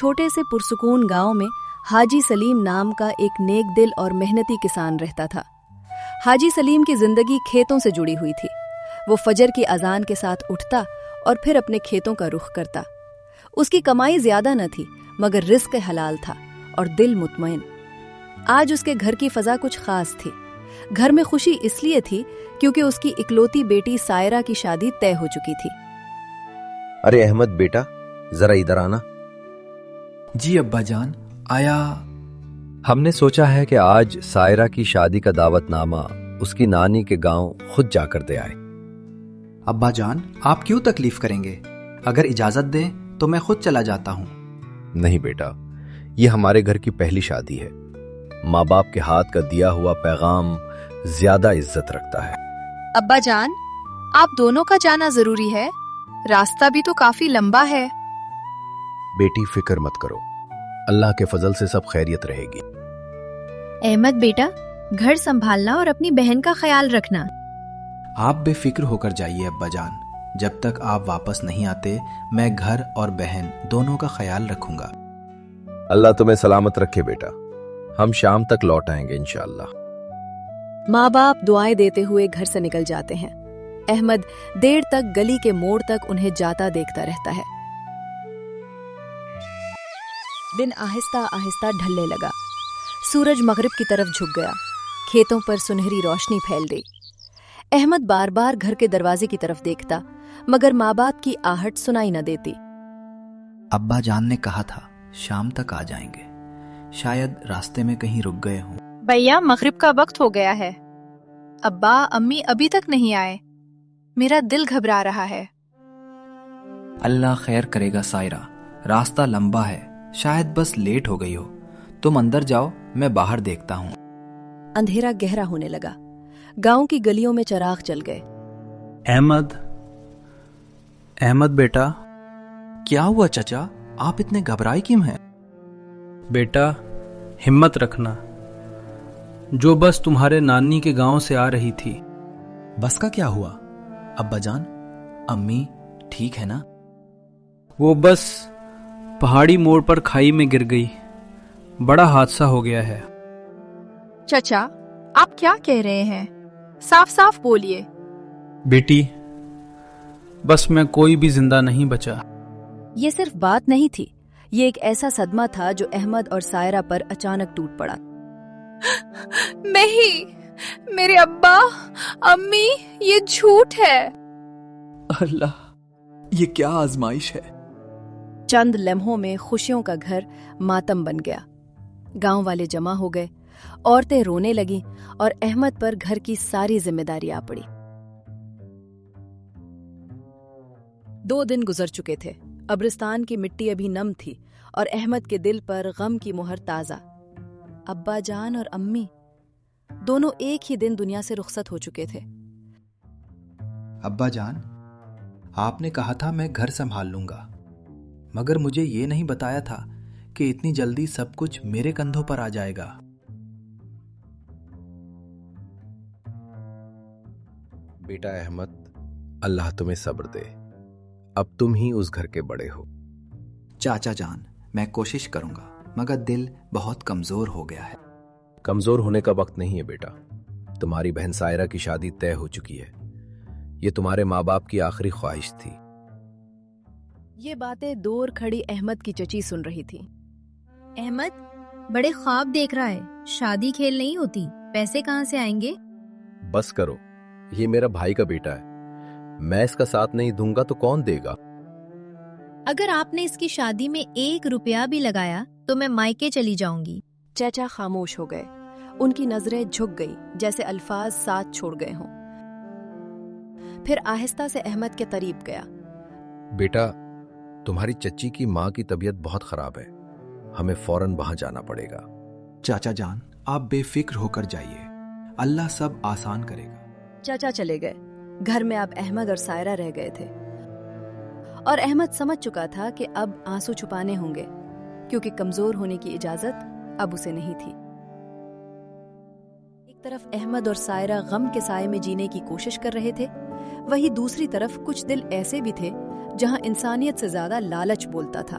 چھوٹے سے پرسکون گاؤں میں حاجی سلیم نام کا ایک نیک دل اور محنتی کسان رہتا تھا۔ حاجی سلیم کی زندگی کھیتوں سے جڑی ہوئی تھی۔ وہ فجر کی اذان کے ساتھ اٹھتا اور پھر اپنے کھیتوں کا رخ کرتا۔ اس کی کمائی زیادہ نہ تھی مگر رزق حلال تھا اور دل مطمئن۔ آج اس کے گھر کی فضا کچھ خاص تھی۔ گھر میں خوشی اس لیے تھی کیونکہ اس کی اکلوتی بیٹی سائرہ کی شادی طے ہو چکی تھی۔ ارے احمد بیٹا، ذرا ادھر آنا۔ جی ابا جان، آیا؟ ہم نے سوچا ہے کہ آج سائرہ کی شادی کا دعوت نامہ اس کی نانی کے گاؤں خود جا کر دے آئے۔ ابا جان، آپ کیوں تکلیف کریں گے؟ اگر اجازت دیں تو میں خود چلا جاتا ہوں۔ نہیں بیٹا، یہ ہمارے گھر کی پہلی شادی ہے۔ ماں باپ کے ہاتھ کا دیا ہوا پیغام زیادہ عزت رکھتا ہے۔ ابا جان، آپ دونوں کا جانا ضروری ہے، راستہ بھی تو کافی لمبا ہے۔ بیٹی فکر مت کرو، اللہ کے فضل سے سب خیریت رہے گی۔ احمد بیٹا، گھر سنبھالنا اور اپنی بہن کا خیال رکھنا۔ آپ بے فکر ہو کر جائیے ابا جان، جب تک آپ واپس نہیں آتے میں گھر اور بہن دونوں کا خیال رکھوں گا۔ اللہ تمہیں سلامت رکھے بیٹا، ہم شام تک لوٹ آئیں گے انشاءاللہ۔ ماں باپ دعائیں دیتے ہوئے گھر سے نکل جاتے ہیں۔ احمد دیر تک گلی کے موڑ تک انہیں جاتا دیکھتا رہتا ہے۔ دن آہستہ آہستہ ڈھلنے لگا۔ سورج مغرب کی طرف جھک گیا، کھیتوں پر سنہری روشنی پھیل گئی۔ احمد بار بار گھر کے دروازے کی طرف دیکھتا مگر ماں باپ کی آہٹ سنائی نہ دیتی۔ ابا جان نے کہا تھا شام تک آ جائیں گے، شاید راستے میں کہیں رک گئے ہوں۔ بھیا، مغرب کا وقت ہو گیا ہے، ابا امی ابھی تک نہیں آئے، میرا دل گھبرا رہا ہے۔ اللہ خیر کرے گا سائرہ، راستہ لمبا ہے، شاید بس لیٹ ہو گئی ہو۔ تم اندر جاؤ، میں باہر دیکھتا ہوں۔ اندھیرا گہرا ہونے لگا، گاؤں کی گلیوں میں چراغ جل گئے۔ احمد بیٹا۔ کیا ہوا چچا؟ آپ اتنے گھبرائے کیوں ہیں؟ بیٹا ہمت رکھنا، جو بس تمہارے نانی کے گاؤں سے آ رہی تھی۔ بس کا کیا ہوا؟ ابا جان، امی ٹھیک ہے نا؟ وہ بس پہاڑی موڑ پر کھائی میں گر گئی، بڑا حادثہ ہو گیا ہے۔ چچا، آپ کیا کہہ رہے ہیں؟ صاف صاف بولیے۔ بیٹی، بس میں کوئی بھی زندہ نہیں بچا۔ یہ صرف بات نہیں تھی، یہ ایک ایسا صدمہ تھا جو احمد اور سائرہ پر اچانک ٹوٹ پڑا۔ نہیں، میرے ابا امی، یہ جھوٹ ہے۔ اللہ، یہ کیا آزمائش ہے؟ چند لمحوں میں خوشیوں کا گھر ماتم بن گیا۔ گاؤں والے جمع ہو گئے، عورتیں رونے لگیں اور احمد پر گھر کی ساری ذمہ داری آ پڑی۔ 2 دن گزر چکے تھے، قبرستان کی مٹی ابھی نم تھی اور احمد کے دل پر غم کی مہر تازہ۔ ابا جان اور امی دونوں ایک ہی دن دنیا سے رخصت ہو چکے تھے۔ ابا جان، آپ نے کہا تھا میں گھر سنبھال لوں گا، مگر مجھے یہ نہیں بتایا تھا کہ اتنی جلدی سب کچھ میرے کندھوں پر آ جائے گا۔ بیٹا احمد، اللہ تمہیں صبر دے، اب تم ہی اس گھر کے بڑے ہو۔ چاچا جان، میں کوشش کروں گا، مگر دل بہت کمزور ہو گیا ہے۔ کمزور ہونے کا وقت نہیں ہے بیٹا، تمہاری بہن سائرہ کی شادی طے ہو چکی ہے، یہ تمہارے ماں باپ کی آخری خواہش تھی۔ یہ باتیں دور کھڑی احمد کی چچی سن رہی تھی۔ احمد بڑے خواب دیکھ رہا ہے، شادی کھیل نہیں ہوتی، پیسے کہاں سے آئیں گے؟ بس کرو، یہ میرا بھائی کا بیٹا ہے، میں اس کا ساتھ نہیں دوں گا تو کون دے گا؟ اگر آپ نے اس کی شادی میں 1 روپیہ بھی لگایا تو میں مائکے چلی جاؤں گی۔ چچا خاموش ہو گئے، ان کی نظریں جھک گئی جیسے الفاظ ساتھ چھوڑ گئے ہوں۔ پھر آہستہ سے احمد کے قریب گیا۔ بیٹا، تمہاری چچی کی ماں کی طبیعت بہت خراب ہے، ہمیں فوراً وہاں جانا پڑے گا۔ چاچا جان، آپ بے فکر ہو کر جائیے، اللہ سب آسان کرے گا۔ چچا چلے گئے، گھر میں اب احمد اور سائرہ رہ گئے تھے، اور احمد سمجھ چکا تھا کہ اب آنسو چھپانے ہوں گے کیونکہ کمزور ہونے کی اجازت اب اسے نہیں تھی۔ ایک طرف احمد اور سائرہ غم کے سائے میں جینے کی کوشش کر رہے تھے، وہی دوسری طرف کچھ دل ایسے بھی تھے جہاں انسانیت سے زیادہ لالچ بولتا تھا۔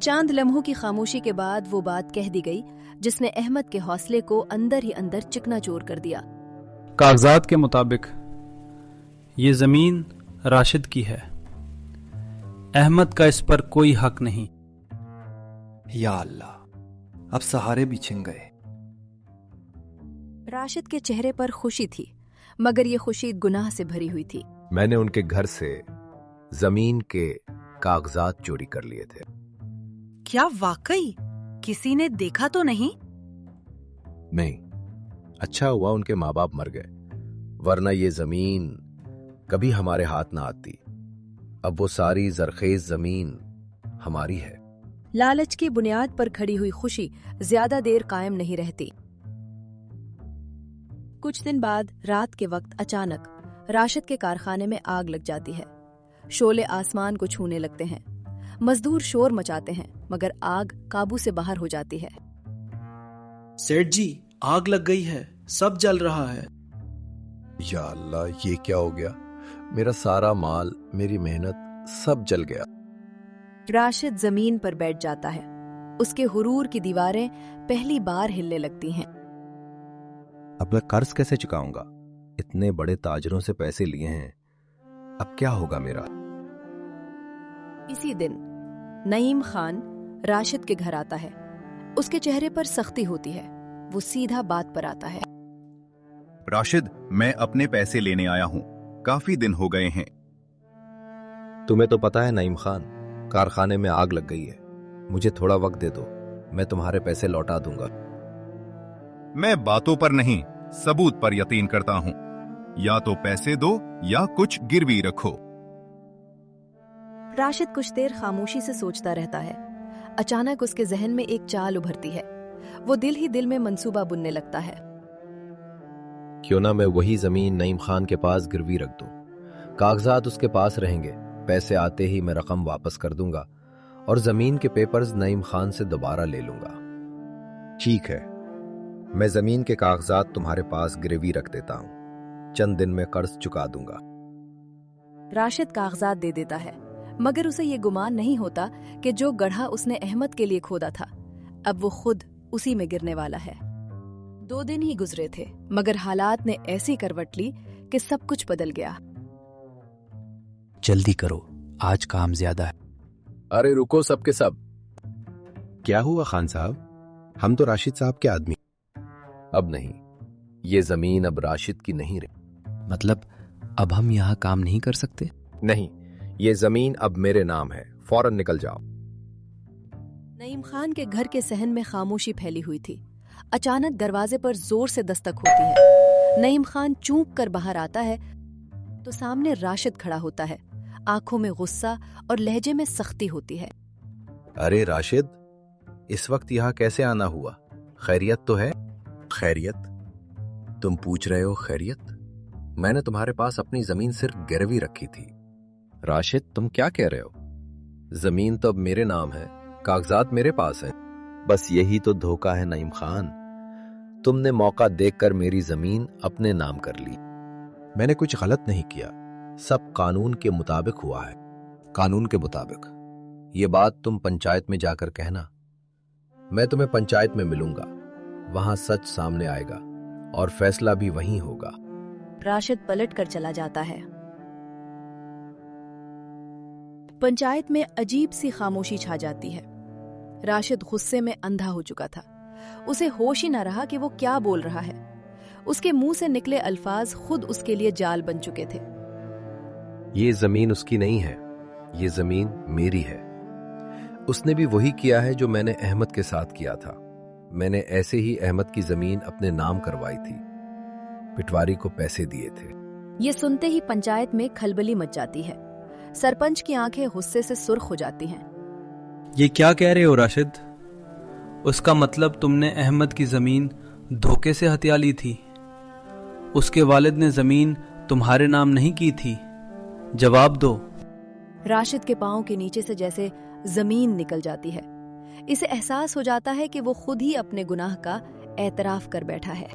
چاند لمحوں کی خاموشی کے بعد وہ بات کہہ دی گئی جس نے احمد کے حوصلے کو اندر ہی اندر چکنا چور کر دیا۔ کاغذات کے مطابق یہ زمین راشد کی ہے، احمد کا اس پر کوئی حق نہیں۔ یا اللہ، اب سہارے بھی چھن گئے۔ راشد کے چہرے پر خوشی تھی، مگر یہ خوشی گناہ سے بھری ہوئی تھی۔ میں نے ان کے گھر سے زمین کے کاغذات چوری کر لیے تھے۔ کیا واقعی کسی نے دیکھا تو نہیں؟ نہیں، اچھا ہوا ان کے ماں باپ مر گئے، ورنہ یہ زمین کبھی ہمارے ہاتھ نہ آتی۔ اب وہ ساری زرخیز زمین ہماری ہے۔ لالچ کی بنیاد پر کھڑی ہوئی خوشی زیادہ دیر قائم نہیں رہتی۔ کچھ دن بعد رات کے وقت اچانک راشد کے کارخانے میں آگ لگ جاتی ہے۔ شعلے آسمان کو چھونے لگتے ہیں، مزدور شور مچاتے ہیں، مگر آگ قابو سے باہر ہو جاتی ہے۔ سیٹھ جی، آگ لگ گئی ہے، سب جل رہا ہے۔ یا اللہ، یہ کیا ہو گیا؟ میرا سارا مال، میری محنت سب جل گیا۔ راشد زمین پر بیٹھ جاتا ہے، اس کے غرور کی دیواریں پہلی بار ہلنے لگتی ہیں۔ اب میں قرض کیسے چکاؤں گا؟ اتنے بڑے تاجروں سے پیسے لیے ہیں، اب کیا ہوگا میرا؟ اسی دن نعیم خان راشد کے گھر آتا ہے۔ اس کے چہرے پر سختی ہوتی ہے، وہ سیدھا بات پر آتا ہے۔ راشد، میں اپنے پیسے لینے آیا ہوں، کافی دن ہو گئے ہیں۔ تمہیں تو پتا ہے نعیم خان، کارخانے میں آگ لگ گئی ہے، مجھے تھوڑا وقت دے دو، میں تمہارے پیسے لوٹا دوں گا۔ میں باتوں پر نہیں، ثبوت پر یقین کرتا ہوں۔ یا تو پیسے دو یا کچھ گروی رکھو۔ راشد کچھ دیر خاموشی سے سوچتا رہتا ہے۔ اچانک اس کے ذہن میں ایک چال ابھرتی ہے۔ وہ دل ہی دل میں منصوبہ بننے لگتا ہے۔ کیوں نہ میں وہی زمین نعیم خان کے پاس گروی رکھ دوں، کاغذات اس کے پاس رہیں گے، پیسے آتے ہی میں رقم واپس کر دوں گا اور زمین کے پیپرز نعیم خان سے دوبارہ لے لوں گا۔ ٹھیک ہے، میں زمین کے کاغذات تمہارے پاس گروی رکھ دیتا ہوں، چند دن میں قرض چکا دوں گا۔ راشد کاغذات دے دیتا ہے، مگر اسے یہ گمان نہیں ہوتا کہ جو گڑھا اس نے احمد کے لیے کھودا تھا اب وہ خود اسی میں گرنے والا ہے۔ 2 دن ہی گزرے تھے، مگر حالات نے ایسی کروٹ لی کہ سب کچھ بدل گیا۔ جلدی کرو، آج کام زیادہ ہے۔ ارے رکو سب کے سب، کیا ہوا خان صاحب؟ ہم تو راشد صاحب کے آدمی۔ اب نہیں، یہ زمین اب راشد کی نہیں رہی۔ مطلب اب ہم یہاں کام نہیں کر سکتے؟ نہیں، یہ زمین اب میرے نام ہے، فوراً نکل جاؤ۔ نعیم خان کے گھر کے صحن میں خاموشی پھیلی ہوئی تھی۔ اچانک دروازے پر زور سے دستک ہوتی ہے۔ نعیم خان چونک کر باہر آتا ہے تو سامنے راشد کھڑا ہوتا ہے، آنکھوں میں غصہ اور لہجے میں سختی ہوتی ہے۔ ارے راشد، اس وقت یہاں کیسے آنا ہوا؟ خیریت تو ہے؟ خیریت؟ تم پوچھ رہے ہو خیریت؟ میں نے تمہارے پاس اپنی زمین صرف گروی رکھی تھی۔ راشد، تم کیا کہہ رہے ہو؟ زمین تو اب میرے نام ہے، کاغذات میرے پاس ہیں۔ بس یہی تو دھوکہ ہے نعیم خان، تم نے موقع دیکھ کر میری زمین اپنے نام کر لی۔ میں نے کچھ غلط نہیں کیا، سب قانون کے مطابق ہوا ہے۔ قانون کے مطابق؟ یہ بات تم پنچایت میں جا کر کہنا۔ میں تمہیں پنچایت میں ملوں گا، وہاں سچ سامنے آئے گا اور فیصلہ بھی وہیں ہوگا۔ راشد پلٹ کر چلا جاتا ہے۔ پنچایت میں عجیب سی خاموشی چھا جاتی ہے۔ راشد غصے میں اندھا ہو چکا تھا، اسے ہوش ہی نہ رہا کہ وہ کیا بول رہا ہے۔ اس کے منہ سے نکلے الفاظ خود اس کے لیے جال بن چکے تھے۔ یہ زمین اس کی نہیں ہے، یہ زمین میری ہے۔ اس نے بھی وہی کیا ہے جو میں نے احمد کے ساتھ کیا تھا۔ میں نے ایسے ہی احمد کی زمین اپنے نام کروائی تھی، پٹواری کو پیسے دیے تھے۔ یہ سنتے ہی پنچایت میں کھلبلی مچ جاتی ہے۔ سرپنچ کی آنکھیں غصے سے سرخ ہو جاتی ہیں۔ یہ کیا کہہ رہے ہو راشد؟ اس کا مطلب تم نے احمد کی زمین دھوکے سے ہتھیا لی تھی؟ اس کے والد نے زمین تمہارے نام نہیں کی تھی؟ جواب دو۔ راشد کے پاؤں کے نیچے سے جیسے زمین نکل جاتی ہے۔ اسے احساس ہو جاتا ہے کہ وہ خود ہی اپنے گناہ کا اعتراف کر بیٹھا ہے۔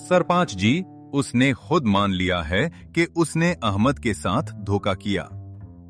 سرپنچ جی، اس نے خود مان لیا ہے کہ اس نے احمد کے ساتھ دھوکہ کیا۔